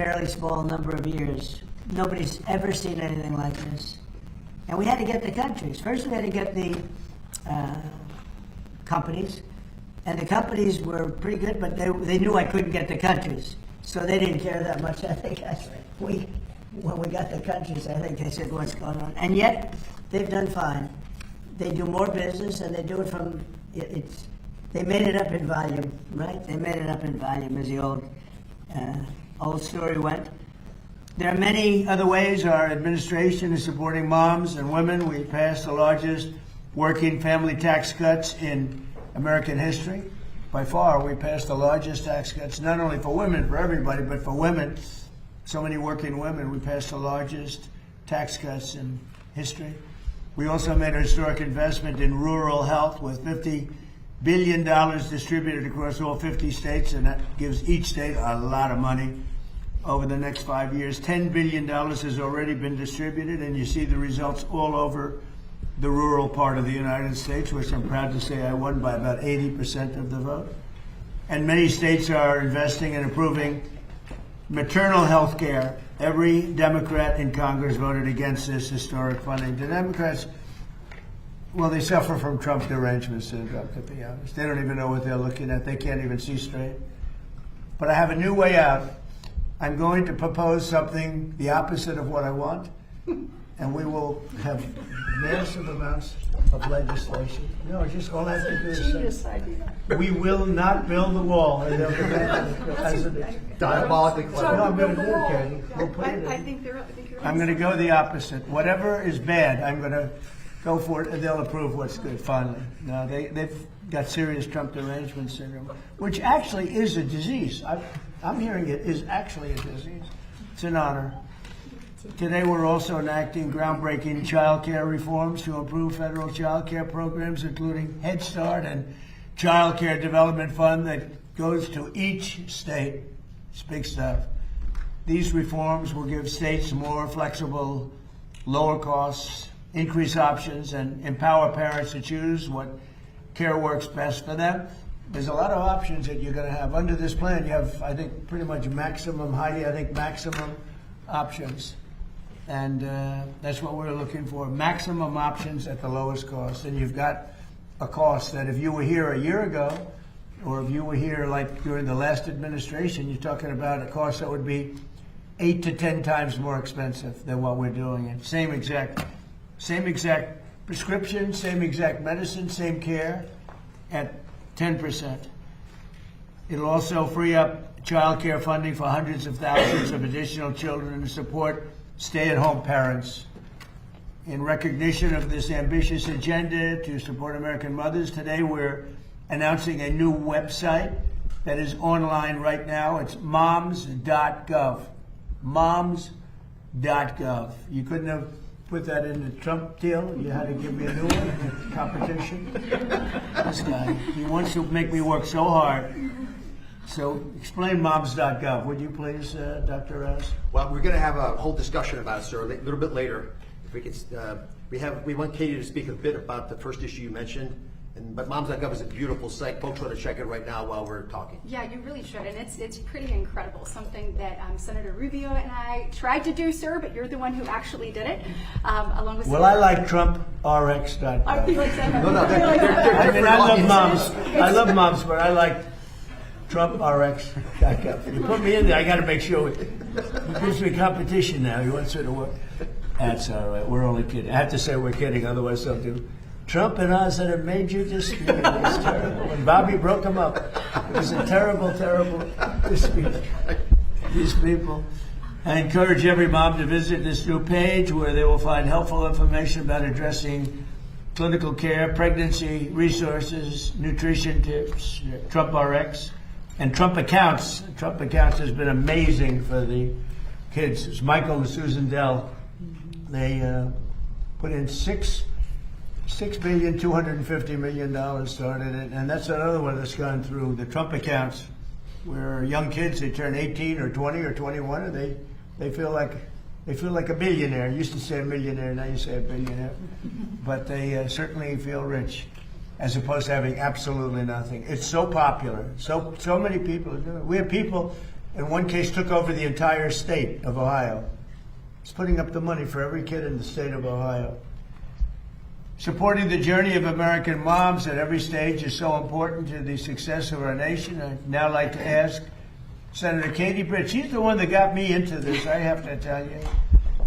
fairly small number of years. Nobody's ever seen anything like this. And we had to get the countries. First, we had to get the companies. And the companies were pretty good, but they knew I couldn't get the countries. So they didn't care that much. I think when we got the countries, I think they said, what's going on? And yet, they've done fine. They do more business, and they do it from, they made it up in volume, right? They made it up in volume, as the old story went. There are many other ways our administration is supporting moms and women. We passed the largest working family tax cuts in American history. By far, we passed the largest tax cuts, not only for women, for everybody, but for women. So many working women, we passed the largest tax cuts in history. We also made a historic investment in rural health with $50 billion distributed across all 50 states, and that gives each state a lot of money. Over the next 5 years, $10 billion has already been distributed, and you see the results all over the rural part of the United States, which I'm proud to say I won by about 80% of the vote. And many states are investing in improving maternal health care. Every Democrat in Congress voted against this historic funding. The Democrats, well, they suffer from Trump derangement syndrome, to be honest. They don't even know what they're looking at. They can't even see straight. But I have a new way out. I'm going to propose something the opposite of what I want, and we will have massive amounts of legislation. No, just all I have to do is say, we will not build the wall. And they'll go back as it is. Diabolically clever. No, I'm going to do it, Katie. We'll put it in. I think you're I'm going to go the opposite. Whatever is bad, I'm going to go for it, and they'll approve what's good, finally. No, they've got serious Trump derangement syndrome, which actually is a disease. I'm hearing it is actually a disease. It's an honor. Today, we're also enacting groundbreaking child care reforms to improve federal child care programs, including Head Start and Child Care Development Fund that goes to each state. It's big stuff. These reforms will give states more flexible, lower costs, increase options, and empower parents to choose what care works best for them. There's a lot of options that you're going to have. Under this plan, you have, I think, pretty much maximum options. And that's what we're looking for, maximum options at the lowest cost. And you've got a cost that if you were here a year ago, or if you were here like during the last administration, you're talking about a cost that would be 8 to 10 times more expensive than what we're doing. And same exact prescription, same exact medicine, same care at 10%. It'll also free up child care funding for hundreds of thousands of additional children and support stay-at-home parents. In recognition of this ambitious agenda to support American mothers, today we're announcing a new website that is online right now. It's moms.gov. Moms.gov. You couldn't have put that in the Trump deal. You had to give me a new one. Competition. This guy, he wants to make me work so hard. So explain moms.gov, would you please, Dr. Raz? Well, we're going to have a whole discussion about it, sir, a little bit later. If we could, we want Katie to speak a bit about the first issue you mentioned. But moms.gov is a beautiful site. Folks want to check it right now while we're talking. Yeah, you really should, and it's pretty incredible. Something that Senator Rubio and I tried to do, sir, but you're the one who actually did it, along with. Well, I like TrumpRx.gov. I love moms. I love moms, but I like TrumpRx.gov. You put me in there, I got to make sure he gives me competition now. He wants her to work. That's all right. We're only kidding. I have to say we're kidding, otherwise they'll do. Trump and us had a major dispute. It was terrible. And Bobby broke them up. It was a terrible, terrible dispute. These people. I encourage every mom to visit this new page where they will find helpful information about addressing clinical care, pregnancy resources, nutrition tips, Trump RX, and Trump Accounts. Trump Accounts has been amazing for the kids. It's Michael and Susan Dell. They put in $6,250 million started it, and that's another one that's gone through the Trump Accounts, where young kids, they turn 18 or 20 or 21, and they feel like a billionaire. You used to say a millionaire, now you say a billionaire, but they certainly feel rich, as opposed to having absolutely nothing. It's so popular, so many people are doing it. We have people in one case took over the entire state of Ohio. He's putting up the money for every kid in the state of Ohio. Supporting the journey of American moms at every stage is so important to the success of our nation. I'd now like to ask Senator Katie Britt. She's the one that got me into this, I have to tell you.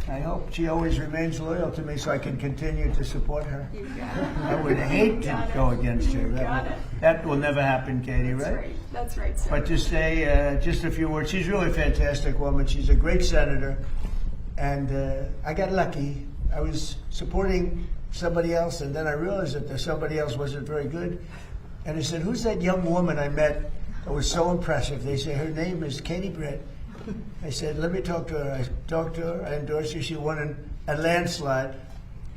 I hope she always remains loyal to me so I can continue to support her. You got it. I would hate to go against her. Got it. That will never happen, Katie, That's right? right. That's right, sir. But to say just a few words, she's really a fantastic woman. She's a great senator. And I got lucky. I was supporting somebody else, and then I realized that somebody else wasn't very good. And I said, who's that young woman I met that was so impressive? They say, her name is Katie Britt. I said, let me talk to her. I talked to her. I endorsed her. She won in a landslide.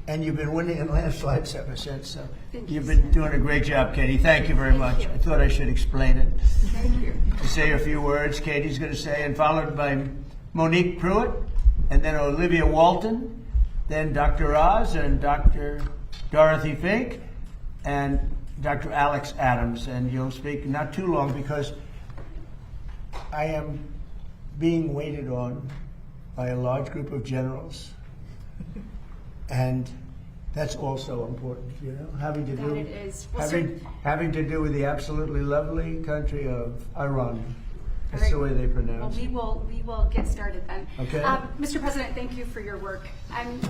And you've been winning in landslides ever since. So you've been doing a great job, Katie. Thank you very much. I thought I should explain it. Thank you. To say a few words, Katie's going to say, and followed by Monique Pruitt, and then Olivia Walton, then Dr. Oz, and Dr. Dorothy Fink, and Dr. Alex Adams. And you'll speak not too long because I am being waited on by a large group of generals. And that's also important, you know, having to do That it is. Well, sir, having to do with the absolutely lovely country of Iran. That's All the way right. they pronounce it. Well, we will get started then. Okay. Mr. President, thank you for your work.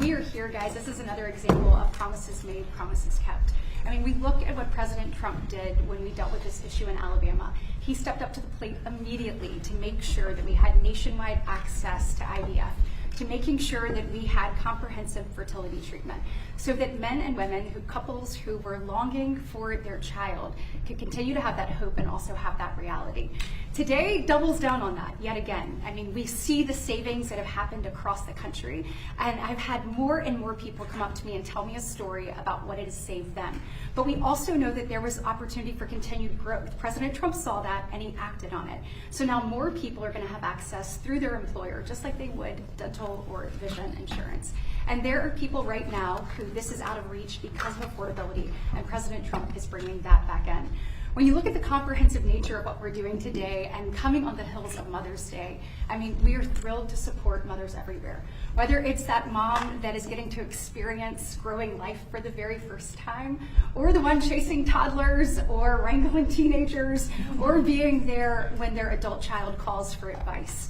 We are here, guys. This is another example of promises made, promises kept. I mean, we look at what President Trump did when we dealt with this issue in Alabama. He stepped up to the plate immediately to make sure that we had nationwide access to IVF, to making sure that we had comprehensive fertility treatment, so that men and women, couples who were longing for their child, could continue to have that hope and also have that reality. Today doubles down on that yet again. I mean, we see the savings that have happened across the country, and I've had more and more people come up to me and tell me a story about what it has saved them. But we also know that there was opportunity for continued growth. President Trump saw that and he acted on it. So now more people are going to have access through their employer, just like they would dental or vision insurance. And there are people right now who this is out of reach because of affordability, and President Trump is bringing that back in. When you look at the comprehensive nature of what we're doing today and coming on the heels of Mother's Day, I mean, we are thrilled to support mothers everywhere. Whether it's that mom that is getting to experience growing life for the very first time, or the one chasing toddlers or wrangling teenagers, or being there when their adult child calls for advice.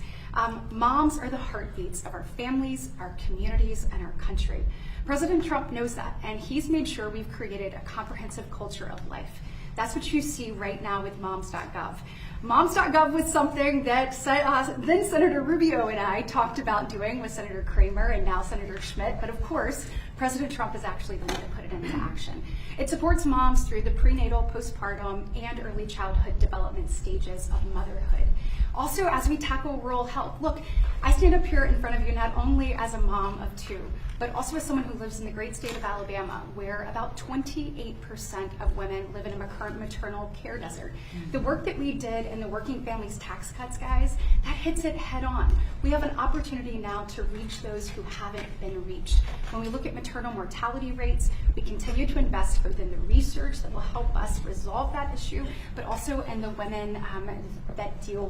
Moms are the heartbeats of our families, our communities, and our country. President Trump knows that, and he's made sure we've created a comprehensive culture of life. That's what you see right now with moms.gov. Moms.gov was something that then Senator Rubio and I talked about doing with Senator Kramer and now Senator Schmidt, but of course, President Trump is actually the one that put it into action. It supports moms through the prenatal, postpartum, and early childhood development stages of motherhood. Also, as we tackle rural health, look, I stand up here in front of you not only as a mom of two, but also as someone who lives in the great state of Alabama, where about 28% of women live in a maternal care desert. The work that we did in the Working Families Tax Cuts, guys, that hits it head on. We have an opportunity now to reach those who haven't been reached. When we look at maternal mortality rates, we continue to invest both in the research that will help us resolve that issue, but also in the women that deal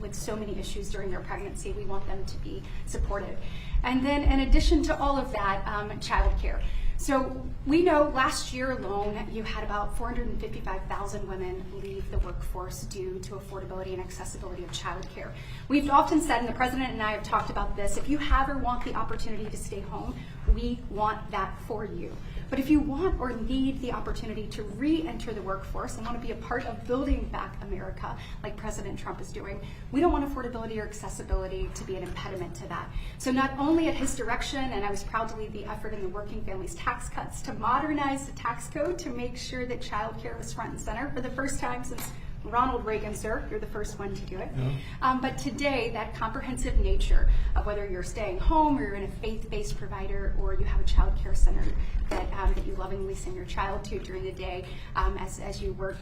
with so many issues during their pregnancy. We want them to be supported. And then in addition to all of that, childcare. So we know last year alone, you had about 455,000 women leave the workforce due to affordability and accessibility of childcare. We've often said, and the President and I have talked about this, if you have or want the opportunity to stay home, we want that for you. But if you want or need the opportunity to re-enter the workforce and want to be a part of building back America, like President Trump is doing, we don't want affordability or accessibility to be an impediment to that. So not only at his direction, and I was proud to lead the effort in the Working Families Tax Cuts to modernize the tax code to make sure that child care was front and center for the first time since Ronald Reagan, sir, you're the first one to do it. Yeah. But today, that comprehensive nature of whether you're staying home or you're in a faith-based provider or you have a child care center that you lovingly send your child to during the day as you work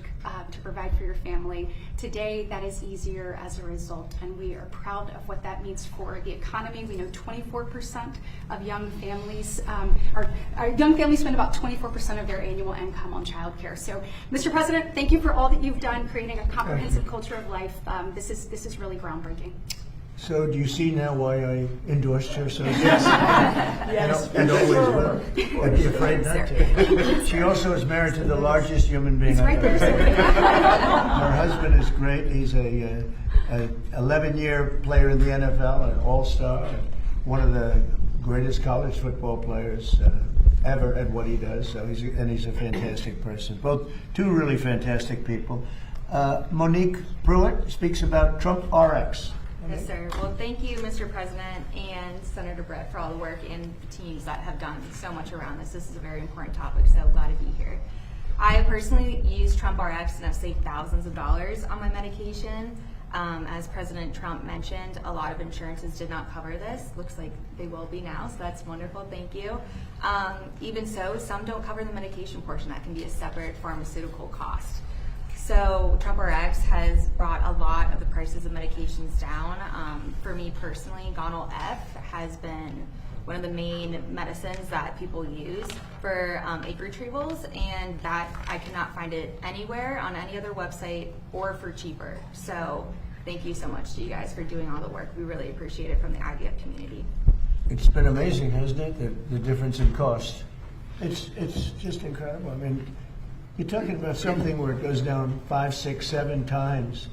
to provide for your family, today that is easier as a result, and we are proud of what that means for the economy. We know 24% of young families, young families spend about 24% of their annual income on child care. So, Mr. President, thank you for all that you've done creating creating a comprehensive culture of life. This is really groundbreaking. So do you see now why I endorsed her so Yes. and always will? I'd be afraid not to. She also is married to the largest human being I've ever met. Her husband is great. He's a 11-year player in the NFL, an all-star, one of the greatest college football players ever at what he does. So he's a fantastic person. Both two really fantastic people. Monique Pruitt speaks about Trump RX. Yes, sir. Well, thank you, Mr. President and Senator Brett, for all the work and the teams that have done so much around this. This is a very important topic, so glad to be here. I personally use Trump RX and have saved thousands of dollars on my medication. As President Trump mentioned, a lot of insurances did not cover this. Looks like they will be now, so that's wonderful. Thank you. Even so, some don't cover the medication portion. That can be a separate pharmaceutical cost. So Trump RX has brought a lot of the prices of medications down. For me personally, Gonal F has been one of the main medicines that people use for egg retrievals, and that I cannot find it anywhere on any other website or for cheaper. So thank you so much to you guys for doing all the work. We really appreciate it from the IVF community. It's been amazing, hasn't it? The difference in cost. It's just incredible. I mean, you're talking about something where it goes down 5, 6, 7 times.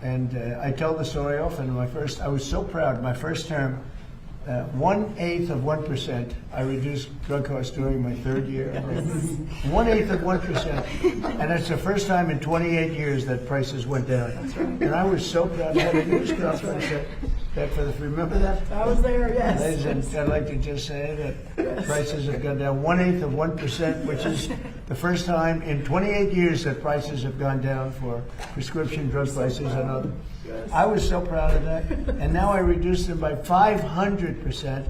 And I tell the story often. I was so proud. My first term, 1/8 of 1%. I reduced drug costs during my 3rd year. 1/8 of 1%. And that's the first time in 28 years that prices went down. That's right. And I was so proud. I had a news conference remember that? I was there, yes. Ladies, and I'd like to just say that prices have gone down 1/8 of 1%, which is the first time in 28 years that prices have gone down for prescription drug prices and other. I was so proud of that. And now I reduced them by 500%.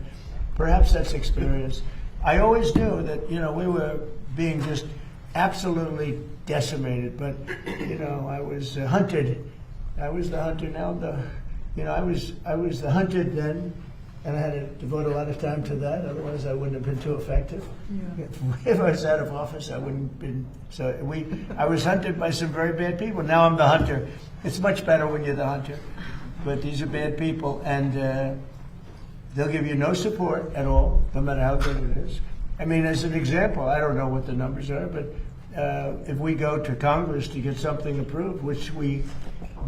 Perhaps that's experience. I always knew that, we were being just absolutely decimated, but, I was hunted. I was the hunter now. I was the hunted then, and I had to devote a lot of time to that. Otherwise, I wouldn't have been too effective. Yeah. If I was out of office, I wouldn't have been. I was hunted by some very bad people. Now I'm the hunter. It's much better when you're the hunter, but these are bad people, and they'll give you no support at all, no matter how good it is. I mean, as an example, I don't know what the numbers are, but if we go to Congress to get something approved, which we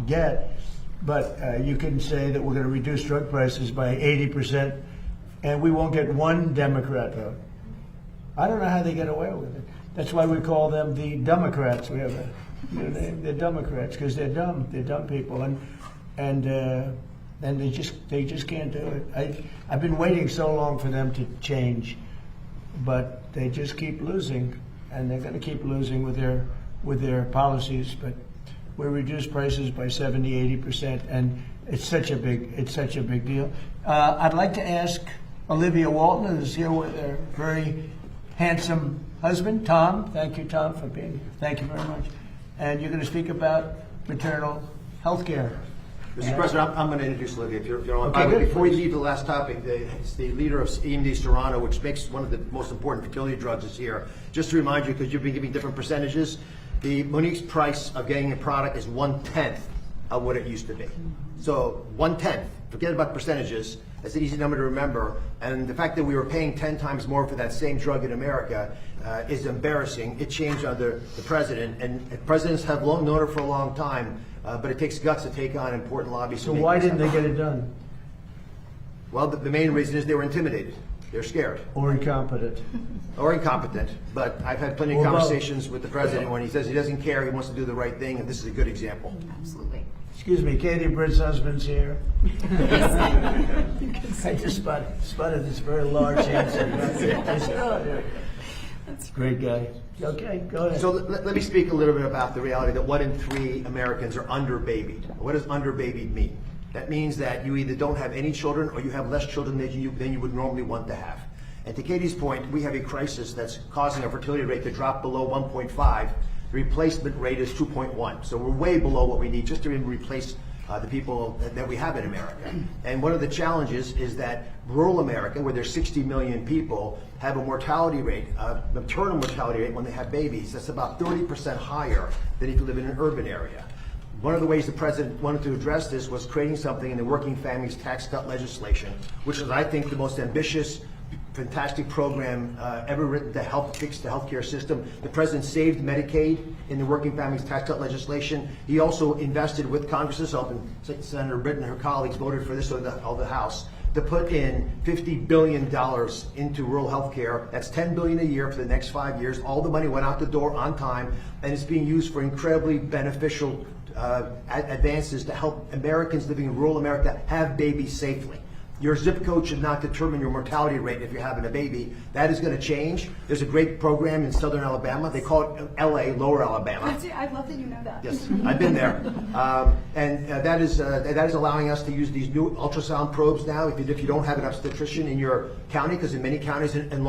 get. But you can say that we're going to reduce drug prices by 80%, and we won't get one Democrat vote. I don't know how they get away with it. That's why we call them the Democrats. We have a new name. They're Democrats because they're dumb. They're dumb people, and they just can't do it. I've been waiting so long for them to change, but they just keep losing, and they're going to keep losing with their policies. But we reduce prices by 70-80%, and it's such a big deal. I'd like to ask Olivia Walton, who's here with her very handsome husband, Tom. Thank you, Tom, for being here. Thank you very much. And you're going to speak about maternal health care. Mr. President, I'm going to introduce Olivia, if you don't mind. Okay, good. Before we leave the last topic, it's the leader of EMD Serrano, which makes one of the most important fertility drugs is here. Just to remind you, because you've been giving different percentages, the Monique's price of getting a product is 1/10 of what it used to be. So 1/10, forget about percentages, that's an easy number to remember. And the fact that we were paying 10 times more for that same drug in America is embarrassing. It changed under the president, and presidents have known her for a long time, but it takes guts to take on important lobbies. So why didn't they get it done? Well, the main reason is they were intimidated. They're scared. Or incompetent. Or incompetent. But I've had plenty of conversations with the president when he says he doesn't care, he wants to do the right thing, and this is a good example. Absolutely. Excuse me, Katie Britt's husband's here. I just spotted this very large, handsome guy. That's a great guy. Okay, go ahead. So let me speak a little bit about the reality that 1 in 3 Americans are underbabied. What does underbabied mean? That means that you either don't have any children or you have less children than you would normally want to have. And to Katie's point, we have a crisis that's causing our fertility rate to drop below 1.5. The replacement rate is 2.1. So we're way below what we need just to even replace the people that we have in America. And one of the challenges is that rural America, where there's 60 million people, have a mortality rate, maternal mortality rate when they have babies, that's about 30% higher than if you live in an urban area. One of the ways the president wanted to address this was creating something in the Working Families Tax Cut legislation, which is, I think, the most ambitious, fantastic program ever written to help fix the healthcare system. The president saved Medicaid in the Working Families Tax Cut legislation. He also invested with Congress's help, and Senator Britton and her colleagues voted for this of the House, to put in $50 billion into rural health care. That's $10 billion a year for the next 5 years. All the money went out the door on time, and it's being used for incredibly beneficial advances to help Americans living in rural America have babies safely. Your zip code should not determine your mortality rate if you're having a baby. That is going to change. There's a great program in southern Alabama. They call it LA, Lower Alabama. I love that you know that. Yes, I've been there. And that is allowing us to use these new ultrasound probes now if you don't have an obstetrician in your county, because in many counties in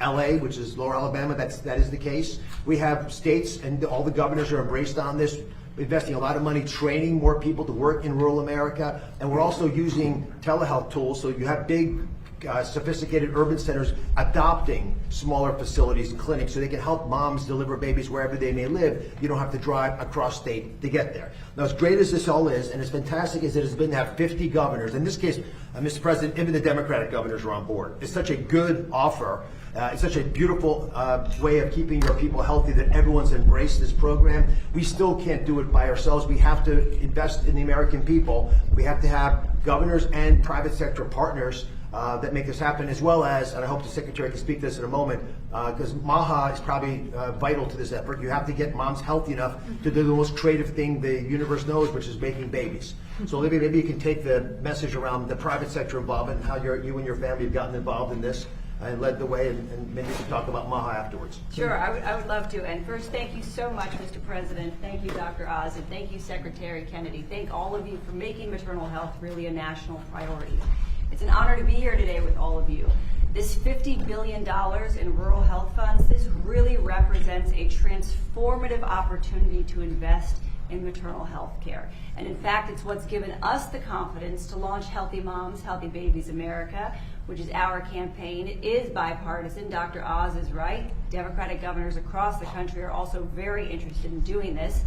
LA, which is Lower Alabama, that is the case. We have states, and all the governors are embraced on this, investing a lot of money training more people to work in rural America, and we're also using telehealth tools. So you have big, sophisticated urban centers adopting smaller facilities and clinics so they can help moms deliver babies wherever they may live. You don't have to drive across state to get there. Now, as great as this all is, and as fantastic as it has been to have 50 governors, in this case, Mr. President, even the Democratic governors are on board. It's such a good offer. It's such a beautiful way of keeping your people healthy that everyone's embraced this program. We still can't do it by ourselves. We have to invest in the American people. We have to have governors and private sector partners that make this happen, as well as, and I hope the Secretary can speak to this in a moment, because MAHA is probably vital to this effort. You have to get moms healthy enough to do the most creative thing the universe knows, which is making babies. So Olivia, maybe you can take the message around the private sector involvement and how you and your family have gotten involved in this and led the way, and maybe we can talk about MAHA afterwards. Sure, I would love to. And first, thank you so much, Mr. President. Thank you, Dr. Oz, and thank you, Secretary Kennedy. Thank all of you for making maternal health really a national priority. It's an honor to be here today with all of you. This $50 billion in rural health funds, this really represents a transformative opportunity to invest in maternal health care. And in fact, it's what's given us the confidence to launch Healthy Moms, Healthy Babies America, which is our campaign. It is bipartisan. Dr. Oz is right. Democratic governors across the country are also very interested in doing this.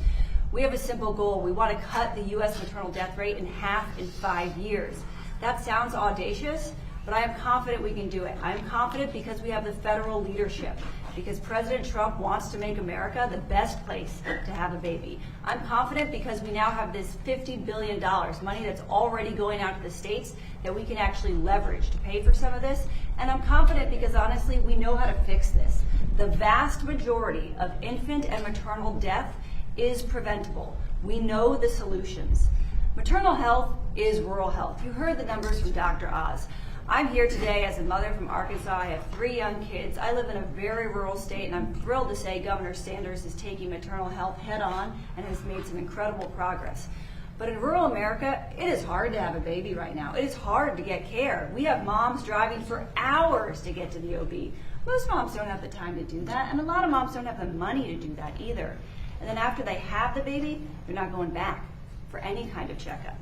We have a simple goal. We want to cut the U.S. maternal death rate in half in 5 years. That sounds audacious, but I am confident we can do it. I'm confident because we have the federal leadership, because President Trump wants to make America the best place to have a baby. I'm confident because we now have this $50 billion, money that's already going out to the states that we can actually leverage to pay for some of this. And I'm confident because honestly, we know how to fix this. The vast majority of infant and maternal death is preventable. We know the solutions. Maternal health is rural health. You heard the numbers from Dr. Oz. I'm here today as a mother from Arkansas. I have 3 young kids. I live in a very rural state, and I'm thrilled to say Governor Sanders is taking maternal health head on and has made some incredible progress. But in rural America, it is hard to have a baby right now. It is hard to get care. We have moms driving for hours to get to the OB. Most moms don't have the time to do that, and a lot of moms don't have the money to do that either. And then after they have the baby, they're not going back for any kind of checkup.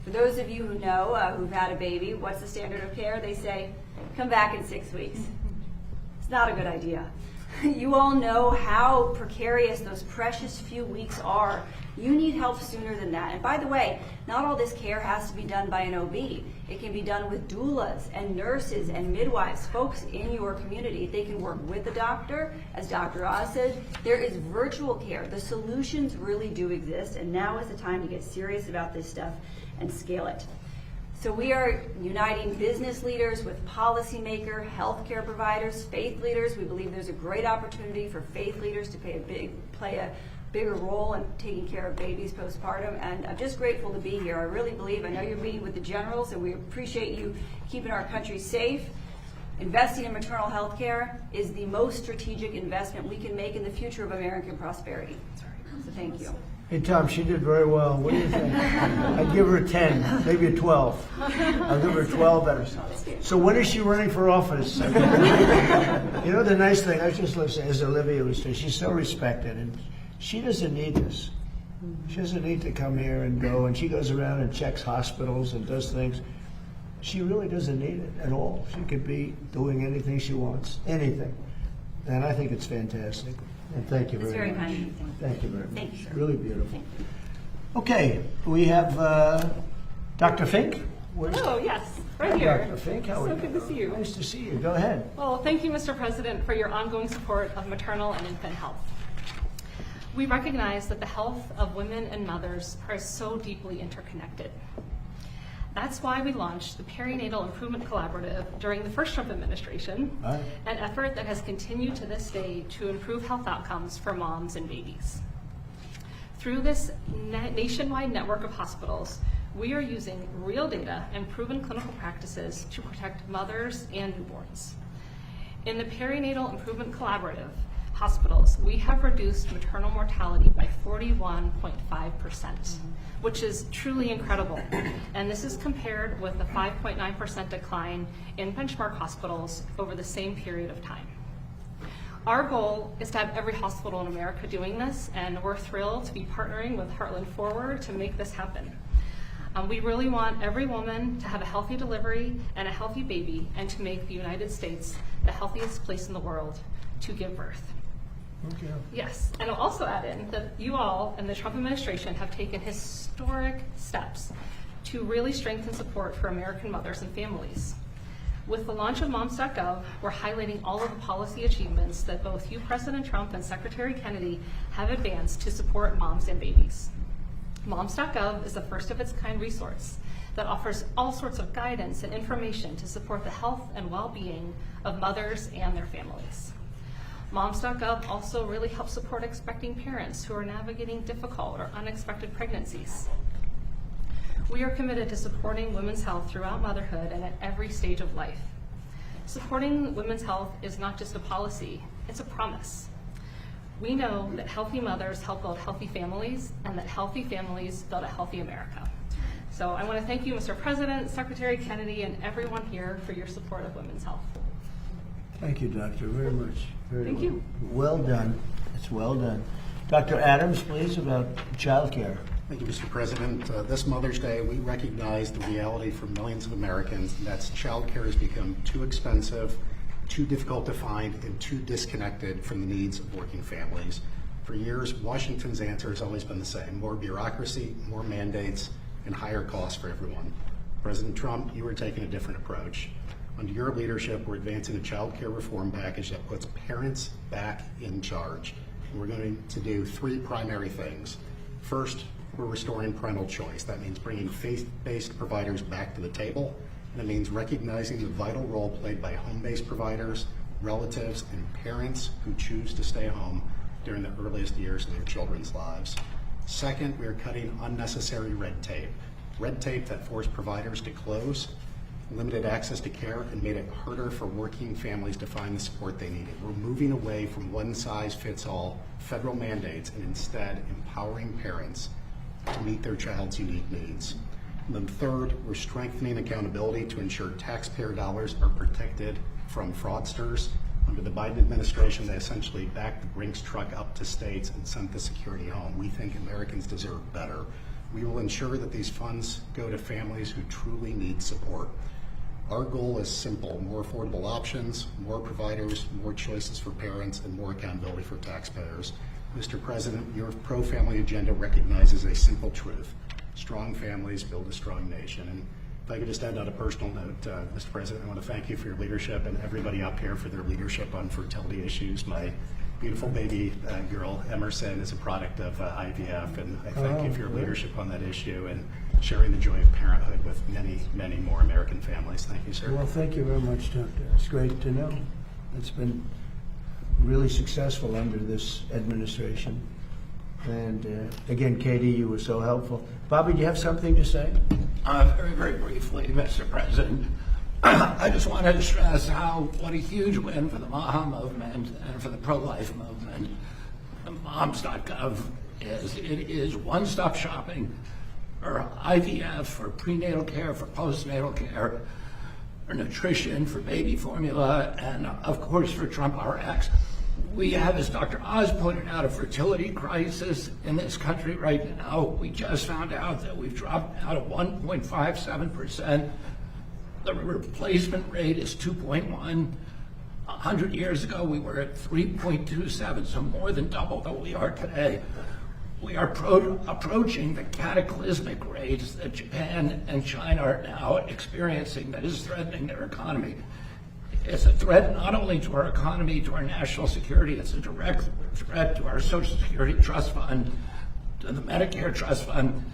For those of you who know, who've had a baby, what's the standard of care? They say, come back in 6 weeks. It's not a good idea. You all know how precarious those precious few weeks are. You need help sooner than that. And by the way, not all this care has to be done by an OB. It can be done with doulas and nurses and midwives, folks in your community. They can work with the doctor. As Dr. Oz said, there is virtual care. The solutions really do exist, and now is the time to get serious about this stuff and scale it. So we are uniting business leaders with policymakers, healthcare providers, faith leaders. We believe there's a great opportunity for faith leaders to play a bigger role in taking care of babies postpartum. And I'm just grateful to be here. I really believe, I know you're meeting with the generals, and we appreciate you keeping our country safe. Investing in maternal health care is the most strategic investment we can make in the future of American prosperity. So thank you. Hey, Tom, she did very well. What do you think? I'd give her a 10, maybe a 12. I'll give her 12 better. So when is she running for office? You know, the nice thing, I was just listening, as Olivia was saying, she's so respected, and she doesn't need this. She doesn't need to come here and go, and she goes around and checks hospitals and does things. She really doesn't need it at all. She could be doing anything she wants, anything. And I think it's fantastic. And thank you very much. It's very kind of you. Thank you very much. Thank you, sir. Really beautiful. Thank you. Okay, we have Dr. Fink. Oh, yes, right here. Dr. Fink, how are So you? good to see you. Nice to see you. Go ahead. Well, thank you, Mr. President, for your ongoing support of maternal and infant health. We recognize that the health of women and mothers are so deeply interconnected. That's why we launched the Perinatal Improvement Collaborative during the first Trump administration, Right. an effort that has continued to this day to improve health outcomes for moms and babies. Through this nationwide network of hospitals, we are using real data and proven clinical practices to protect mothers and newborns. In the Perinatal Improvement Collaborative hospitals, we have reduced maternal mortality by 41.5%, which is truly incredible. And this is compared with the 5.9% decline in benchmark hospitals over the same period of time. Our goal is to have every hospital in America doing this, and we're thrilled to be partnering with Heartland Forward to make this happen. We really want every woman to have a healthy delivery and a healthy baby, and to make the United States the healthiest place in the world to give birth. Okay. Yes, and I'll also add in that you all and the Trump administration have taken historic steps to really strengthen support for American mothers and families. With the launch of moms.gov, we're highlighting all of the policy achievements that both you, President Trump, and Secretary Kennedy have advanced to support moms and babies. Moms.gov is the first of its kind resource that offers all sorts of guidance and information to support the health and well-being of mothers and their families. Moms.gov also really helps support expecting parents who are navigating difficult or unexpected pregnancies. We are committed to supporting women's health throughout motherhood and at every stage of life. Supporting women's health is not just a policy, it's a promise. We know that healthy mothers help build healthy families, and that healthy families build a healthy America. So I want to thank you, Mr. President, Secretary Kennedy, and everyone here for your support of women's health. Thank you, Doctor, very much. Thank you. Well done. It's well done. Dr. Adams, please, about childcare. Thank you, Mr. President. This Mother's Day, we recognize the reality for millions of Americans, and that's childcare has become too expensive, too difficult to find, and too disconnected from the needs of working families. For years, Washington's answer has always been the same: more bureaucracy, more mandates, and higher costs for everyone. President Trump, you are taking a different approach. Under your leadership, we're advancing a child care reform package that puts parents back in charge. And we're going to do three primary things. First, we're restoring parental choice. That means bringing faith-based providers back to the table. And it means recognizing the vital role played by home-based providers, relatives, and parents who choose to stay home during the earliest years of their children's lives. Second, we are cutting unnecessary red tape that forced providers to close, limited access to care, and made it harder for working families to find the support they needed. We're moving away from one-size-fits-all federal mandates and instead empowering parents to meet their child's unique needs. And then third, we're strengthening accountability to ensure taxpayer dollars are protected from fraudsters. Under the Biden administration, they essentially backed the Brinks truck up to states and sent the security home. We think Americans deserve better. We will ensure that these funds go to families who truly need support. Our goal is simple: more affordable options, more providers, more choices for parents, and more accountability for taxpayers. Mr. President, your pro-family agenda recognizes a simple truth: strong families build a strong nation. And if I could just add on a personal note, Mr. President, I want to thank you for your leadership, and everybody up here for their leadership on fertility issues. My beautiful baby girl, Emerson, is a product of IVF, and I thank you for your leadership on that issue and sharing the joy of parenthood with many, many more American families. Thank you, sir. Well, thank you very much, Doctor. It's great to know. It's been really successful under this administration. And again, Katie, you were so helpful. Bobby, do you have something to say? Very, very briefly, Mr. President. I just wanted to stress what a huge win for the MAHA movement and for the pro-life movement Moms.gov is. It is one-stop shopping for IVF, for prenatal care, for postnatal care, for nutrition, for baby formula, and of course for Trump RX. We have, as Dr. Oz pointed out, a fertility crisis in this country right now. We just found out that we've dropped out of 1.57%. The replacement rate is 2.1. 100 years ago, we were at 3.27, so more than double what we are today. we are approaching the cataclysmic rates that Japan and China are now experiencing that is threatening their economy. It's a threat not only to our economy, to our national security, it's a direct threat to our Social Security Trust Fund, to the Medicare Trust Fund.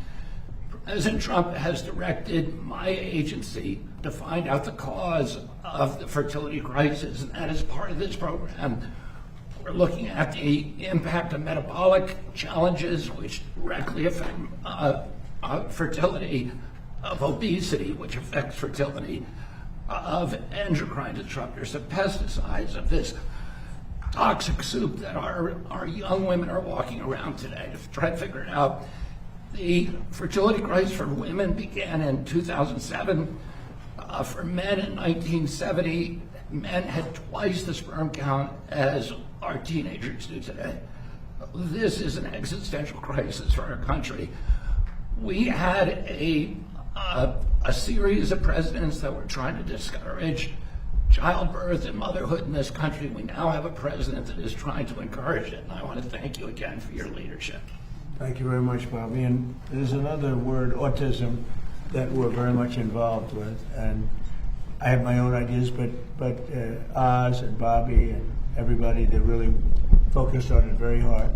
President Trump has directed my agency to find out the cause of the fertility crisis, and that is part of this program. We're looking at the impact of metabolic challenges, which directly affect fertility, of obesity, which affects fertility, of endocrine disruptors, of pesticides, of this toxic soup that our young women are walking around today to try to figure it out. The fertility crisis for women began in 2007. For men in 1970, men had twice the sperm count as our teenagers do today. This is an existential crisis for our country. We had a series of presidents that were trying to discourage childbirth and motherhood in this country. We now have a president that is trying to encourage it, and I want to thank you again for your leadership. Thank you very much, Bobby. And there's another word, autism, that we're very much involved with. And I have my own ideas, but Oz and Bobby and everybody, they're really focused on it very hard.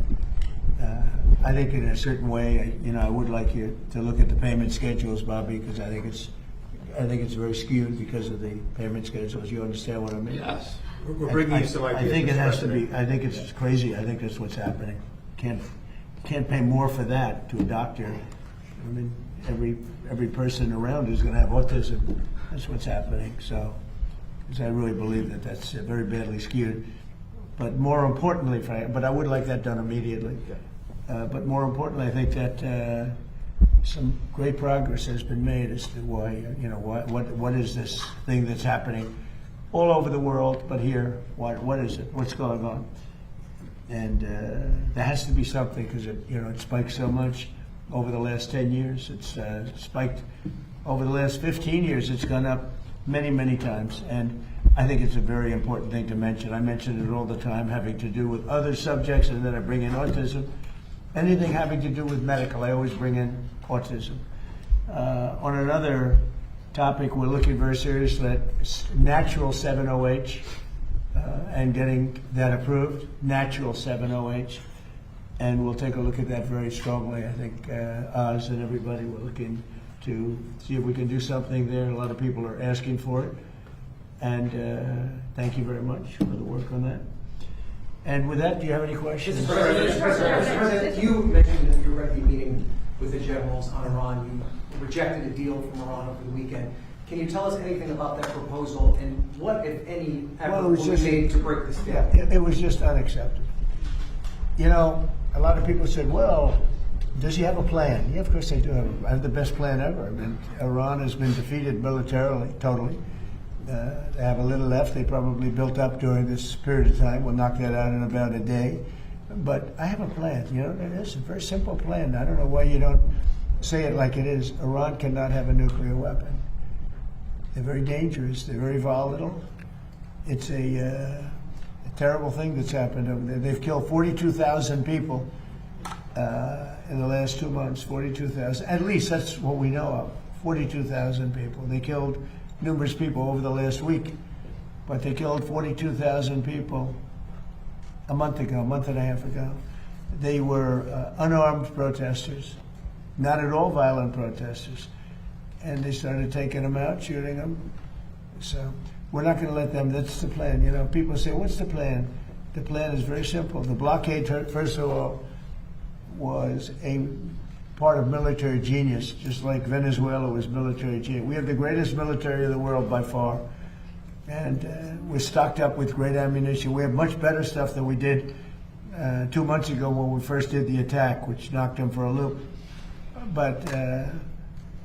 I think in a certain way, I would like you to look at the payment schedules, Bobby, because I think it's very skewed because of the payment schedules. You understand what I mean? Yes. We're bringing you some ideas. I think it Mr. has to President. be. I think it's crazy. I think that's what's happening. Can't pay more for that to a doctor. I mean, every person around is going to have autism. That's what's happening. So, because I really believe that that's very badly skewed. But more importantly, but I would like that done immediately. But more importantly, I think that some great progress has been made as to why, what is this thing that's happening all over the world, but here, what is it? What's going on? And there has to be something because it spiked so much over the last 10 years. It's spiked over the last 15 years. It's gone up many, many times. And I think it's a very important thing to mention. I mention it all the time, having to do with other subjects, and then I bring in autism. Anything having to do with medical, I always bring in autism. On another topic, we're looking very seriously at natural 7-OH and getting that approved, natural 7-OH. And we'll take a look at that very strongly. I think Oz and everybody were looking to see if we can do something there. A lot of people are asking for it. And thank you very much for the work on that. And with that, do you have any questions? Mr. President, you mentioned in your rugby meeting with the generals on Iran, you rejected a deal from Iran over the weekend. Can you tell us anything about that proposal and what, if any, effort was made to break this deal? Yeah, it was just unacceptable. A lot of people said, well, does he have a plan? Yeah, of course they do have the best plan ever. I mean, Iran has been defeated militarily, totally. They have a little left. They probably built up during this period of time. We'll knock that out in about a day. But I have a plan. It is a very simple plan. I don't know why you don't say it like it is. Iran cannot have a nuclear weapon. They're very dangerous. They're very volatile. It's a terrible thing that's happened over there. They've killed 42,000 people in the last 2 months. 42,000. At least that's what we know of. 42,000 people. They killed numerous people over the last week, but they killed 42,000 people a month and a half ago. They were unarmed protesters, not at all violent protesters, and they started taking them out, shooting them. So we're not going to let them. That's the plan. People say, what's the plan? The plan is very simple. The blockade, first of all, was a part of military genius, just like Venezuela was military genius. We have the greatest military in the world by far, and we're stocked up with great ammunition. We have much better stuff than we did 2 months ago when we first did the attack, which knocked them for a loop. But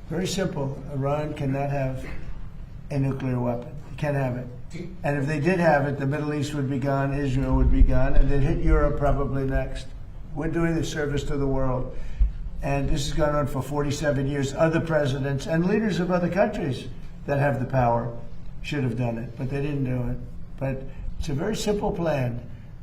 very simple, Iran cannot have a nuclear weapon. They can't have it. And if they did have it, the Middle East would be gone, Israel would be gone, and they'd hit Europe probably next. We're doing the service to the world. And this has gone on for 47 years. Other presidents and leaders of other countries that have the power should have done it, but they didn't do it. But it's a very simple plan.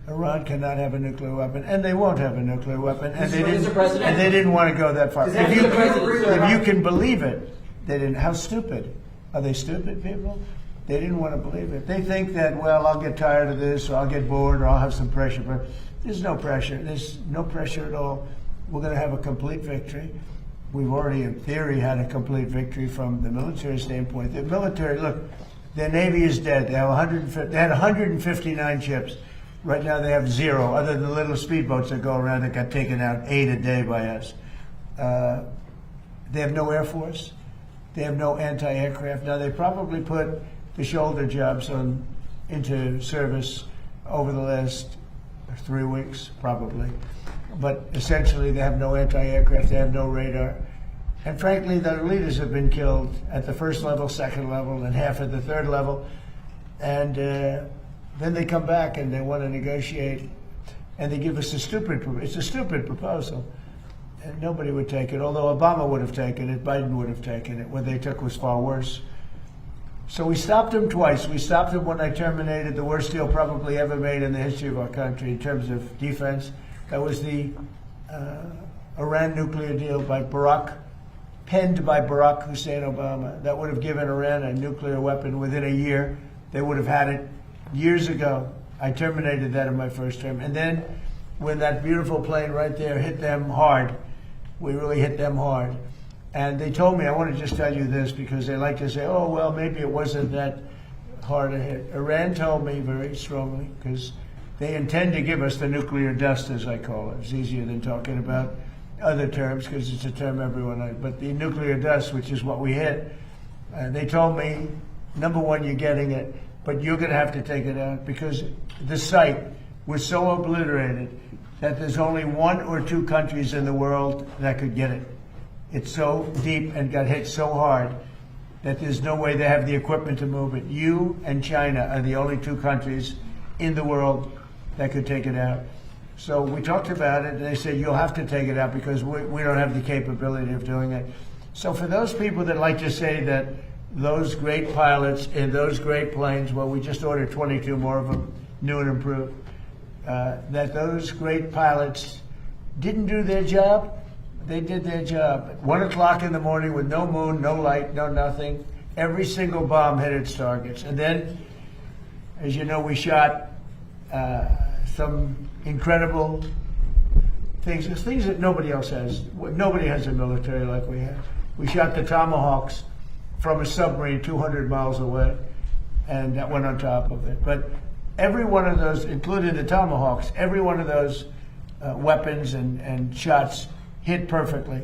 Iran cannot have a nuclear weapon, and they won't have a nuclear weapon, and Mr. President? and they didn't want to go that far. Does that If you, mean the president- if you can believe it, they didn't. How stupid. Are they stupid people? They didn't want to believe it. They think that, well, I'll get tired of this, or I'll get bored, or I'll have some pressure. But there's no pressure. There's no pressure at all. We're going to have a complete victory. We've already, in theory, had a complete victory from the military standpoint. The military, look, their Navy is dead. They had 159 ships. Right now they have 0, other than the little speedboats that go around that got taken out 8 a day by us. They have no Air Force. They have no anti-aircraft. Now, they probably put the shoulder jobs into service over the last 3 weeks, probably. But essentially, they have no anti-aircraft. They have no radar. And frankly, their leaders have been killed at the first level, second level, and half at the third level. And then they come back and they want to negotiate, and they give us it's a stupid proposal. And nobody would take it, although Obama would have taken it, Biden would have taken it. What they took was far worse. So we stopped them twice. We stopped them when I terminated the worst deal probably ever made in the history of our country in terms of defense. That was the Iran nuclear deal penned by Barack Hussein Obama. That would have given Iran a nuclear weapon within a year. They would have had it years ago. I terminated that in my first term. And then when that beautiful plane right there hit them hard, we really hit them hard. And they told me, I want to just tell you this because they like to say, oh, well, maybe it wasn't that hard a hit. Iran told me very strongly, because they intend to give us the nuclear dust, as I call it. It's easier than talking about other terms because it's a term everyone knows. But the nuclear dust, which is what we hit, they told me, number one, you're getting it, but you're going to have to take it out because the site was so obliterated that there's only 1 or 2 countries in the world that could get it. It's so deep and got hit so hard that there's no way they have the equipment to move it. You and China are the only 2 countries in the world that could take it out. So we talked about it, and they said, you'll have to take it out because we don't have the capability of doing it. So for those people that like to say that those great pilots in those great planes, well, we just ordered 22 more of them, new and improved, that those great pilots didn't do their job. They did their job. At 1 o'clock in the morning with no moon, no light, no nothing, every single bomb hit its targets. And then, as you know, we shot some incredible things that nobody else has. Nobody has a military like we have. We shot the Tomahawks from a submarine 200 miles away, and that went on top of it. But every one of those, including the Tomahawks, every one of those weapons and shots hit perfectly.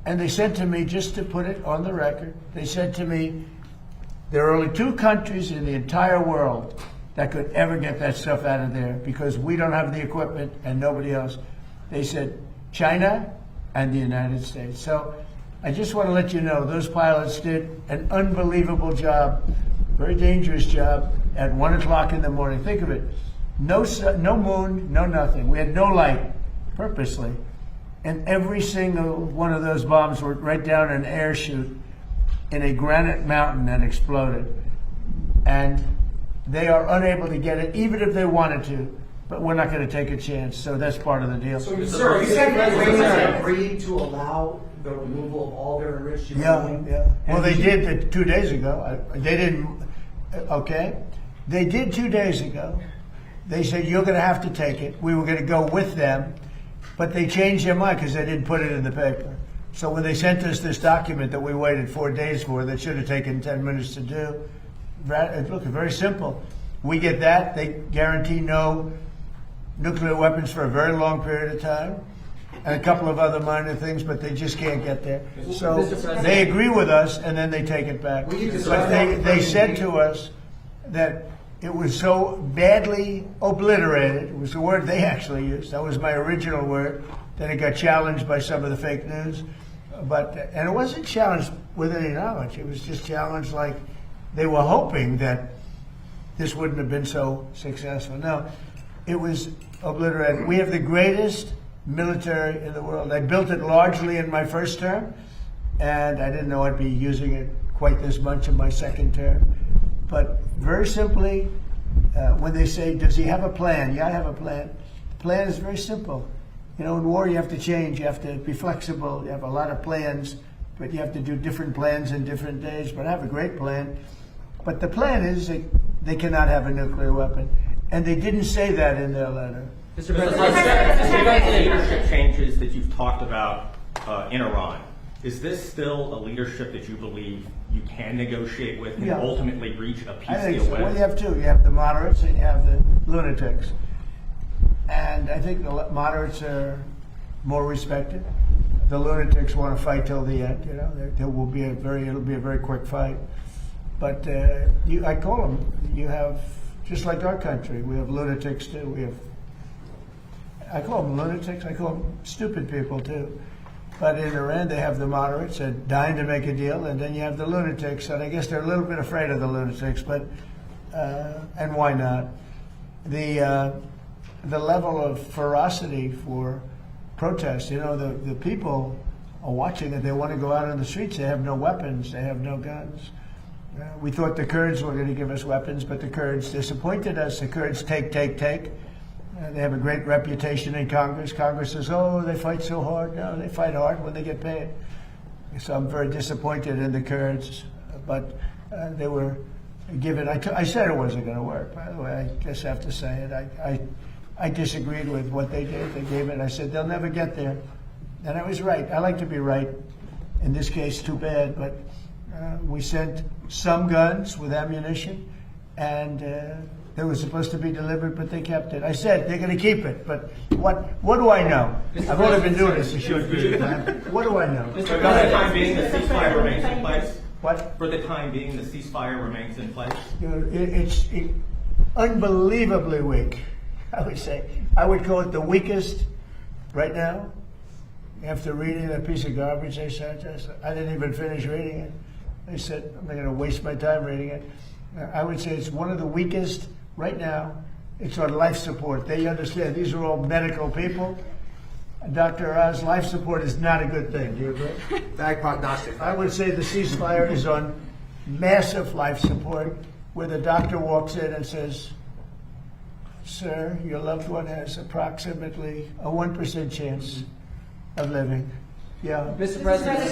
And they said to me, just to put it on the record, they said to me, there are only 2 countries in the entire world that could ever get that stuff out of there because we don't have the equipment and nobody else. They said China and the United States. So I just want to let you know, those pilots did an unbelievable job, very dangerous job at 1 o'clock in the morning. Think of it, no moon, no nothing. We had no light, purposely. And every single one of those bombs were right down an air chute in a granite mountain that exploded. And they are unable to get it, even if they wanted to. But we're not going to take a chance. So that's part of the deal. So, sir, you said that agreed to allow the removal of all their enriched uranium? Yeah. Well, they did it 2 days ago. They didn't, okay? They did 2 days ago. They said, you're going to have to take it. We were going to go with them. But they changed their mind because they didn't put it in the paper. So when they sent us this document that we waited 4 days for, that should have taken 10 minutes to do, look, very simple. We get that. They guarantee no nuclear weapons for a very long period of time, and a couple of other minor things, but they just can't get there. So they agree with us, and then they take it back. But they said to us that it was so badly obliterated, it was the word they actually used, that was my original word, then it got challenged by some of the fake news. And it wasn't challenged with any knowledge, it was just challenged like they were hoping that this wouldn't have been so successful. No, it was obliterated. We have the greatest military in the world. I built it largely in my first term, and I didn't know I'd be using it quite this much in my second term. But very simply, when they say, does he have a plan? Yeah, I have a plan. The plan is very simple. You know, in war you have to change, you have to be flexible, you have a lot of plans, but you have to do different plans in different days. But I have a great plan. But the plan is they cannot have a nuclear weapon. And they didn't say that in their letter. Mr. President, regarding the leadership changes that you've talked about in Iran, is this still a leadership that you believe you can negotiate with and Yeah. ultimately reach a I peace think deal so. with? Well, you have two. You have the moderates and you have the lunatics. And I think the moderates are more respected. The lunatics want to fight till the end. You know, it'll be a very quick fight. But I call them. You have, just like our country, we have lunatics too. I call them lunatics. I call them stupid people too. But in Iran, they have the moderates and dying to make a deal, and then you have the lunatics, and I guess they're a little bit afraid of the lunatics, but and why not? The level of ferocity for protest, you know, the people are watching it. They want to go out on the streets. They have no weapons. They have no guns. We thought the Kurds were going to give us weapons, but the Kurds disappointed us. The Kurds take. They have a great reputation in Congress. Congress says, oh, they fight so hard. No, they fight hard when they get paid. So I'm very disappointed in the Kurds. But they were given, I said it wasn't going to work, by the way. I just have to say it. I disagreed with what they did. They gave it. I said, they'll never get there. And I was right. I like to be right. In this case, too bad. But we sent some guns with ammunition, and they were supposed to be delivered, but they kept it. I said they're going to keep it, but what do I know? I've only been doing this a short period of time. What do I know? For the time being, the ceasefire remains in place? What? For the time being, the ceasefire remains in place? You know, it's unbelievably weak, I would say. I would call it the weakest right now. After reading that piece of garbage they sent us, I didn't even finish reading it. They said, I'm not going to waste my time reading it. I would say it's one of the weakest right now. It's on life support. They understand these are all medical people. Dr. Oz, life support is not a good thing. Do you agree? Bad prognostic. I would say the ceasefire is on massive life support, where the doctor walks in and says, sir, your loved one has approximately a 1% chance of living. Yeah. Mr. President,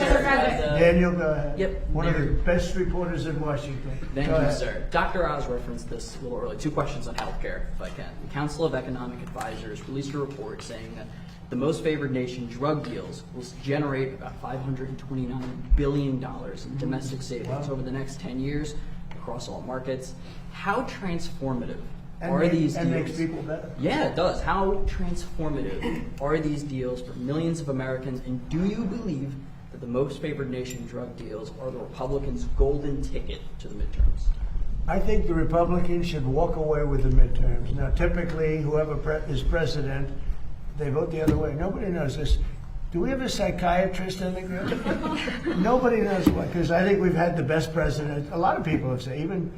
Daniel, go ahead. Yep. One of the best reporters in Washington. Thank Go you, ahead. sir. Dr. Oz referenced this a little early. 2 questions on healthcare, if I can. The Council of Economic Advisors released a report saying that the most favored nation drug deals will generate about $529 billion in domestic savings over the next 10 years across all markets. How transformative are these deals? And makes people better. Yeah, it does. How transformative are these deals for millions of Americans? And do you believe that the most favored nation drug deals are the Republicans' golden ticket to the midterms? I think the Republicans should walk away with the midterms. Now, typically, whoever is president, they vote the other way. Nobody knows this. Do we have a psychiatrist in the group? Nobody knows why, because I think we've had the best president. A lot of people have said, even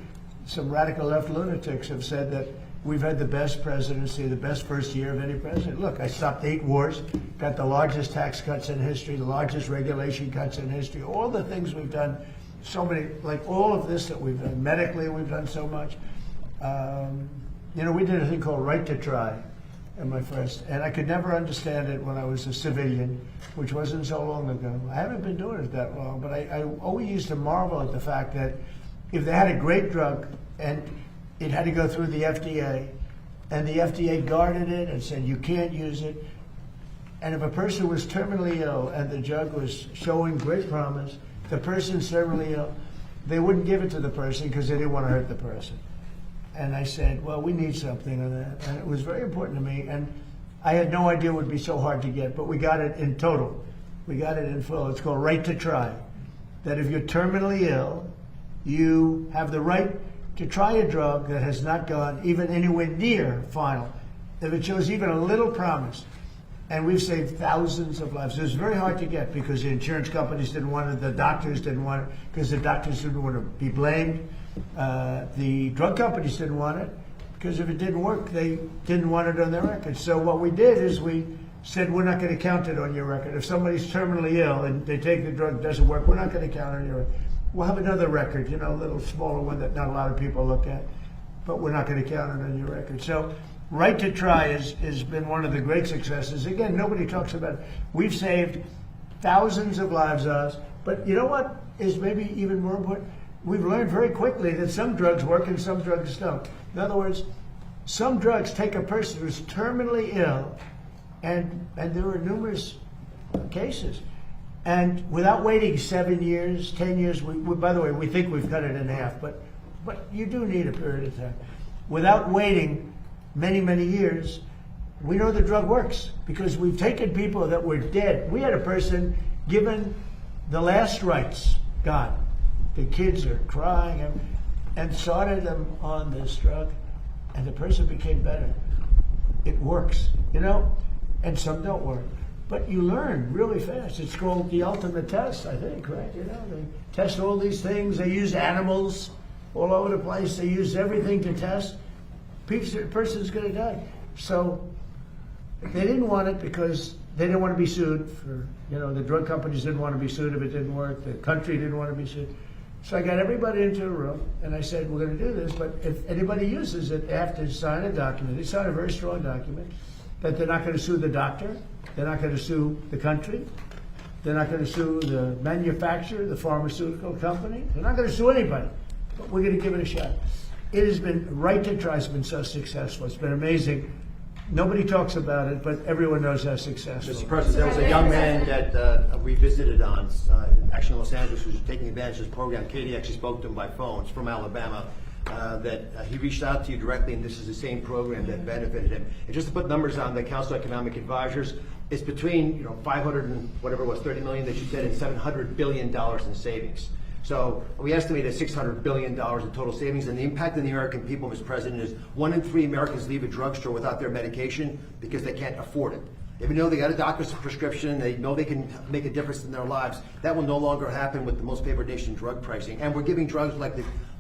some radical left lunatics have said that we've had the best presidency, the best first year of any president. Look, I stopped 8 wars, got the largest tax cuts in history, the largest regulation cuts in history, all the things we've done, so many, like all of this that we've done. Medically, we've done so much. You know, we did a thing called Right to Try in my first, and I could never understand it when I was a civilian, which wasn't so long ago. I haven't been doing it that long, but I always used to marvel at the fact that if they had a great drug and it had to go through the FDA, and the FDA guarded it and said you can't use it, and if a person was terminally ill and the drug was showing great promise, the person's terminally ill, they wouldn't give it to the person because they didn't want to hurt the person. And I said, well, we need something on that. And it was very important to me. And I had no idea it would be so hard to get, but we got it in total. We got it in full. It's called Right to Try. That if you're terminally ill, you have the right to try a drug that has not gone even anywhere near final. If it shows even a little promise. And we've saved thousands of lives. It was very hard to get because the insurance companies didn't want it, the doctors didn't want it, because the doctors didn't want to be blamed. The drug companies didn't want it because if it didn't work, they didn't want it on their record. So what we did is we said, we're not going to count it on your record. If somebody's terminally ill and they take the drug, it doesn't work, we're not going to count it on your record. We'll have another record, you know, a little smaller one that not a lot of people look at. but we're not going to count it on your record. So Right to Try has been one of the great successes. Again, nobody talks about it. We've saved thousands of lives, but you know what is maybe even more important? We've learned very quickly that some drugs work and some drugs don't. In other words, some drugs take a person who's terminally ill, and there are numerous cases, and without waiting 7 years, 10 years, by the way, we think we've cut it in half, but you do need a period of time. Without waiting many, many years, we know the drug works because we've taken people that were dead. We had a person given the last rites, gone. The kids are crying, and started them on this drug, and the person became better. It works, and some don't work. But you learn really fast. It's called the ultimate test, I think, right? They test all these things. They use animals all over the place. They use everything to test. Person's going to die. So they didn't want it because they didn't want to be sued for, the drug companies didn't want to be sued if it didn't work. The country didn't want to be sued. So I got everybody into a room, and I said, we're going to do this, but if anybody uses it, they have to sign a document. They sign a very strong document that they're not going to sue the doctor, they're not going to sue the country, they're not going to sue the manufacturer, the pharmaceutical company, they're not going to sue anybody, but we're going to give it a shot. It has been, Right to Try has been so successful. It's been amazing. Nobody talks about it, but everyone knows how successful. Mr. President, there was a young man that we visited on, actually in Los Angeles, who was taking advantage of this program. Katie actually spoke to him by phone. It's from Alabama. That he reached out to you directly, and this is the same program that benefited him. And just to put numbers on the Council of Economic Advisors, it's between 500 and whatever it was, 30 million that you said, and $700 billion in savings. So we estimate at $600 billion in total savings, and the impact on the American people, Mr. President, is 1 in 3 Americans leave a drugstore without their medication because they can't afford it. Even though they got a doctor's prescription, they know they can make a difference in their lives. That will no longer happen with the most favored nation drug pricing. And we're giving drugs like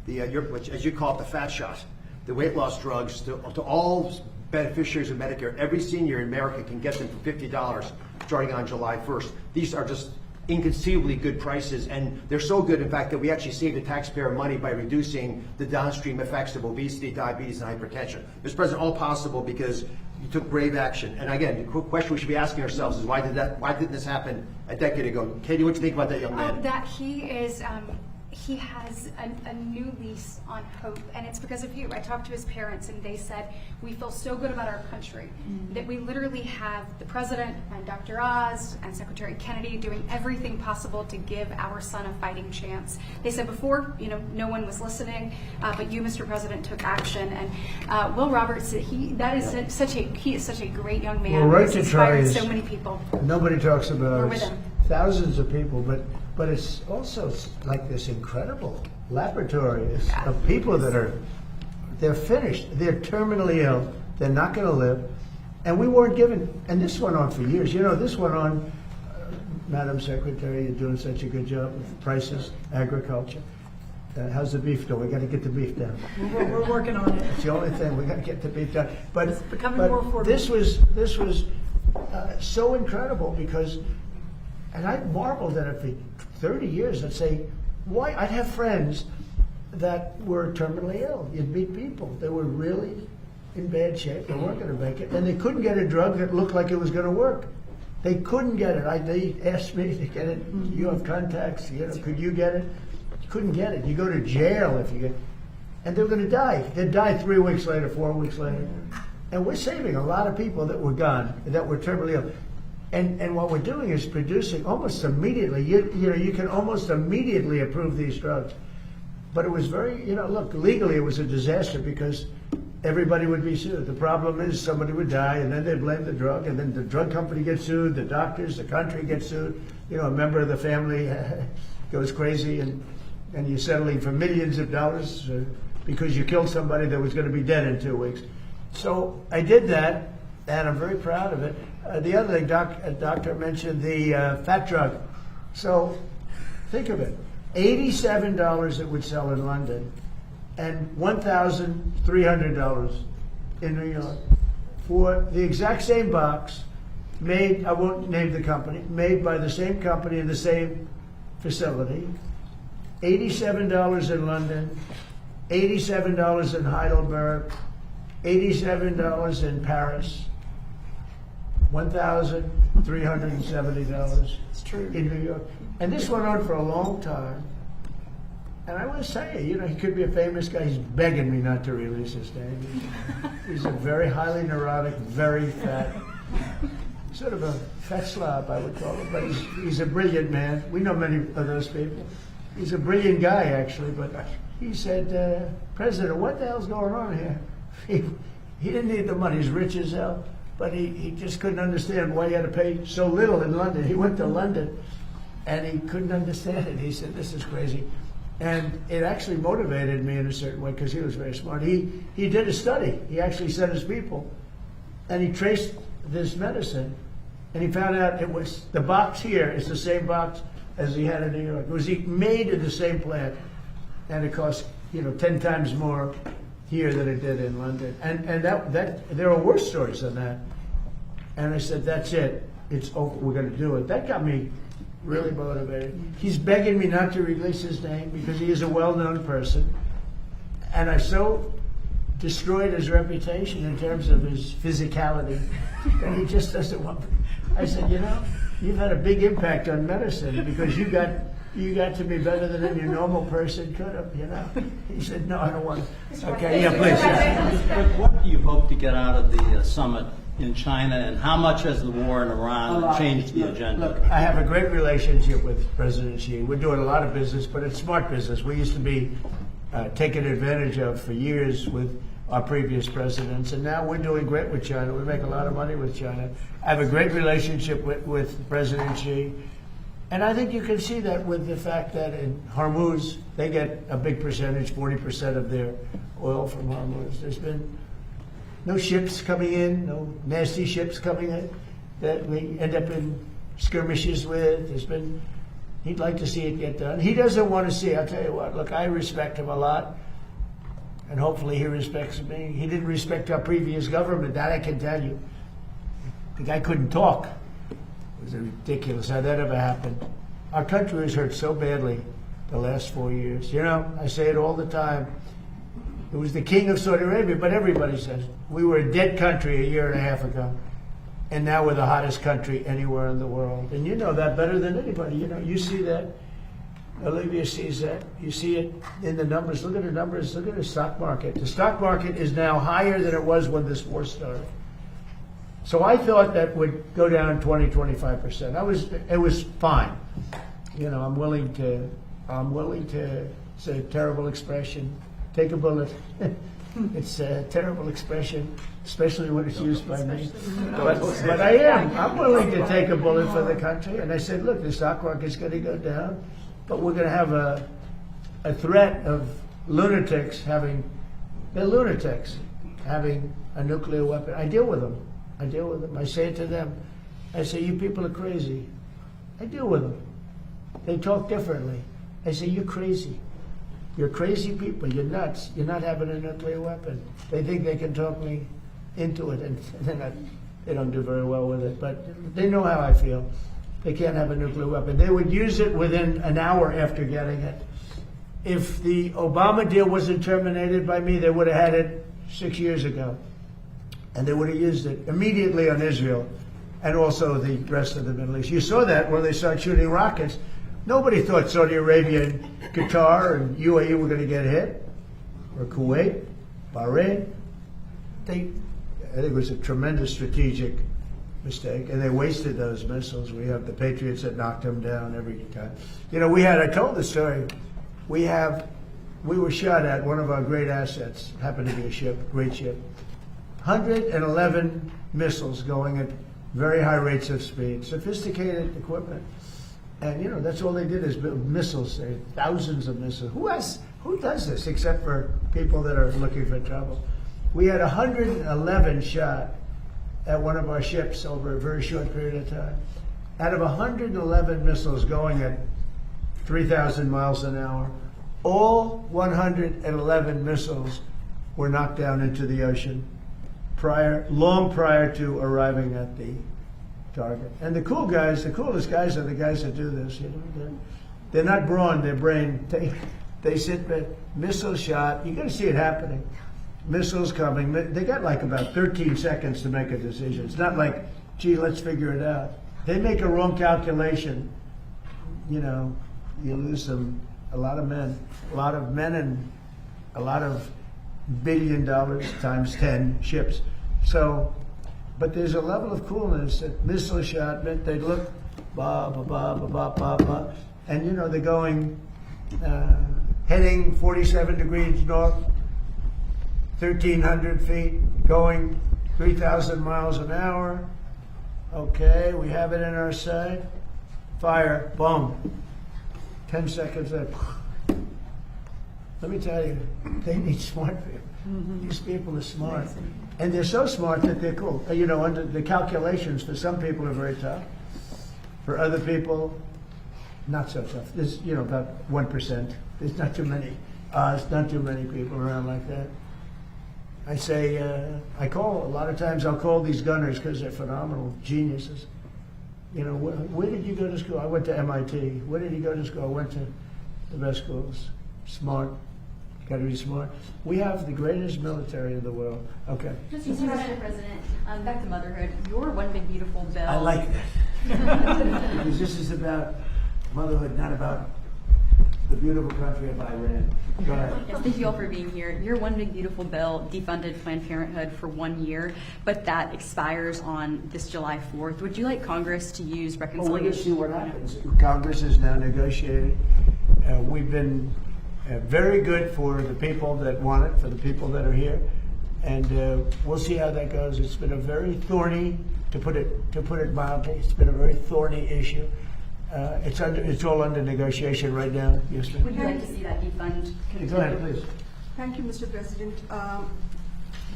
which, as you call it, the fat shot, the weight loss drugs to all beneficiaries of Medicare. Every senior in America can get them for $50 starting on July 1st. These are just inconceivably good prices, and they're so good, in fact, that we actually save the taxpayer money by reducing the downstream effects of obesity, diabetes, and hypertension. Mr. President, all possible because you took brave action. And again, the question we should be asking ourselves is why didn't this happen a decade ago? Katie, what do you think about that young man? That he has a new lease on hope, and it's because of you. I talked to his parents, and they said, we feel so good about our country that we literally have the President and Dr. Oz and Secretary Kennedy doing everything possible to give our son a fighting chance. They said before, no one was listening, but you, Mr. President, took action. And Will Roberts, he is such a great young man. Well, Right He's to Try inspired is, so many people. Nobody talks about We're it. with him. Thousands of people, but it's also like this incredible laboratory of people that they're finished, they're terminally ill, they're not going to live, and we weren't given, and this went on for years. This went on, Madam Secretary, you're doing such a good job with prices, agriculture. How's the beef doing? We got to get the beef down. We're working on it. It's the only thing, we got to get the beef down. But It's becoming more affordable. This was so incredible because. And I marveled at it for 30 years. I'd say, why? I'd have friends that were terminally ill. You'd meet people. They were really in bad shape. They weren't going to make it. And they couldn't get a drug that looked like it was going to work. They couldn't get it. They asked me to get it. You have contacts. Could you get it? You couldn't get it. You go to jail if you get it. And they were going to die. They'd die 3 weeks later, 4 weeks later. And we're saving a lot of people that were gone, that were terminally ill. And what we're doing is producing almost immediately. You can almost immediately approve these drugs. But it was very, look, legally it was a disaster because everybody would be sued. The problem is somebody would die, and then they blame the drug, and then the drug company gets sued, the doctors, the country gets sued. A member of the family goes crazy, and you're settling for millions of dollars because you killed somebody that was going to be dead in 2 weeks. So I did that, and I'm very proud of it. The other thing, doctor mentioned the fat drug. So think of it. $87 it would sell in London and $1,300 in New York for the exact same box made, I won't name the company, made by the same company in the same facility. $87 in London, $87 in Heidelberg, $87 in Paris, $1,370 in New York. And this went on for a long time. And I want to say, you know, he could be a famous guy. He's begging me not to release his name. He's a very highly neurotic, very fat, sort of a fat slob, I would call him. But he's a brilliant man. We know many of those people. He's a brilliant guy, actually. But he said, President, what the hell's going on here? He didn't need the money. He's rich as hell. But he just couldn't understand why he had to pay so little in London. He went to London, and he couldn't understand it. He said, this is crazy. And it actually motivated me in a certain way because he was very smart. He did a study. He actually sent his people, and he traced this medicine, and he found out it was the box here is the same box as he had in New York. It was made in the same plant, and it cost 10 times more here than it did in London. And that there are worse stories than that. And I said, that's it. It's over. We're going to do it. That got me really motivated. He's begging me not to release his name because he is a well-known person. And I so destroyed his reputation in terms of his physicality that he just doesn't want me. I said, you've had a big impact on medicine because you got to be better than any normal person could have, He said, no, I don't want to. Okay, yeah, please. But what do you hope to get out of the summit in China, and how much has the war in Iran changed the agenda? Look, I have a great relationship with President Xi. We're doing a lot of business, but it's smart business. We used to be taken advantage of for years with our previous presidents, and now we're doing great with China. We make a lot of money with China. I have a great relationship with President Xi, and I think you can see that with the fact that in Hormuz, they get a big percentage, 40% of their oil from Hormuz. There's been no ships coming in, no nasty ships coming in that we end up in skirmishes with. He'd like to see it get done. He doesn't want to see, I'll tell you what, look, I respect him a lot, and hopefully he respects me. He didn't respect our previous government, that I can tell you. The guy couldn't talk. It was ridiculous how that ever happened. Our country was hurt so badly the last 4 years. I say it all the time. It was the king of Saudi Arabia, but everybody says we were a dead country a year and a half ago, and now we're the hottest country anywhere in the world. And you know that better than anybody. You see that. Olivia sees that. You see it in the numbers. Look at the numbers. Look at the stock market. The stock market is now higher than it was when this war started. So I thought that would go down 20-25%. It was fine. I'm willing to say a terrible expression. Take a bullet. It's a terrible expression, especially when it's used by me. But I'm willing to take a bullet for the country. And I said, look, the stock market's going to go down, but we're going to have a threat of lunatics having a nuclear weapon. I deal with them. I say it to them. I say, you people are crazy. I deal with them. They talk differently. I say, you're crazy. You're crazy people. You're nuts. You're not having a nuclear weapon. They think they can talk me into it, and they don't do very well with it. But they know how I feel. They can't have a nuclear weapon. They would use it within an hour after getting it. If the Obama deal wasn't terminated by me, they would have had it 6 years ago. And they would have used it immediately on Israel and also the rest of the Middle East. You saw that when they started shooting rockets. Nobody thought Saudi Arabia and Qatar and UAE were going to get hit, or Kuwait, Bahrain. I think it was a tremendous strategic mistake, and they wasted those missiles. We have the Patriots that knocked them down every time. I told the story. We were shot at one of our great assets, happened to be a ship, great ship. 111 missiles going at very high rates of speed, sophisticated equipment. And that's all they did is build missiles, thousands of missiles. Who does this except for people that are looking for trouble? We had 111 shot at one of our ships over a very short period of time. Out of 111 missiles going at 3,000 miles an hour, all 111 missiles were knocked down into the ocean long prior to arriving at the target. And the coolest guys are the guys that do this. They're not brawn, they're brain. They sit there, missile shot. You got to see it happening. Missiles coming. They got like about 13 seconds to make a decision. It's not like, gee, let's figure it out. They make a wrong calculation. You know, you lose a lot of men, and a lot of $1 billion times 10 ships. So, but there's a level of coolness that missile shot meant they look, and you know, they're going, heading 47 degrees north, 1,300 feet, going 3,000 miles an hour. Okay, we have it in our sight. Fire, boom. 10 seconds left. Let me tell you, they need smart people. These people are smart. And they're so smart that they're cool. You know, under the calculations, for some people are very tough. For other people, not so tough. There's, you know, about 1%. There's not too many. There's not too many people around like that. I say, a lot of times I'll call these gunners because they're phenomenal geniuses. You know, where did you go to school? I went to MIT. Where did you go to school? I went to the best schools. Smart. Got to be smart. We have the greatest military in the world. Okay. Mr. President, back to motherhood. Your one big beautiful bill. I like that. Because this is about motherhood, not about the beautiful country of Iran. Go ahead. Yes, thank you all for being here. Your one big beautiful bill defunded Planned Parenthood for 1 year, but that expires on this July 4th. Would you like Congress to use reconciliation? Well, we'll just see what happens. Congress is now negotiating. We've been very good for the people that want it, for the people that are here, and we'll see how that goes. It's been a very thorny, to put it mildly, it's been a very thorny issue. It's all under negotiation right now. Yes, ma'am. Would you like to see that defund continue? Go ahead, please. Thank you, Mr. President.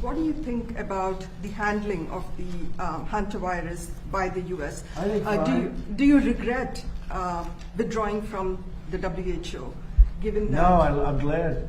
What do you think about the handling of the hantavirus by the U.S.? I think fine. Do you regret withdrawing from the WHO, given that? No, I'm glad.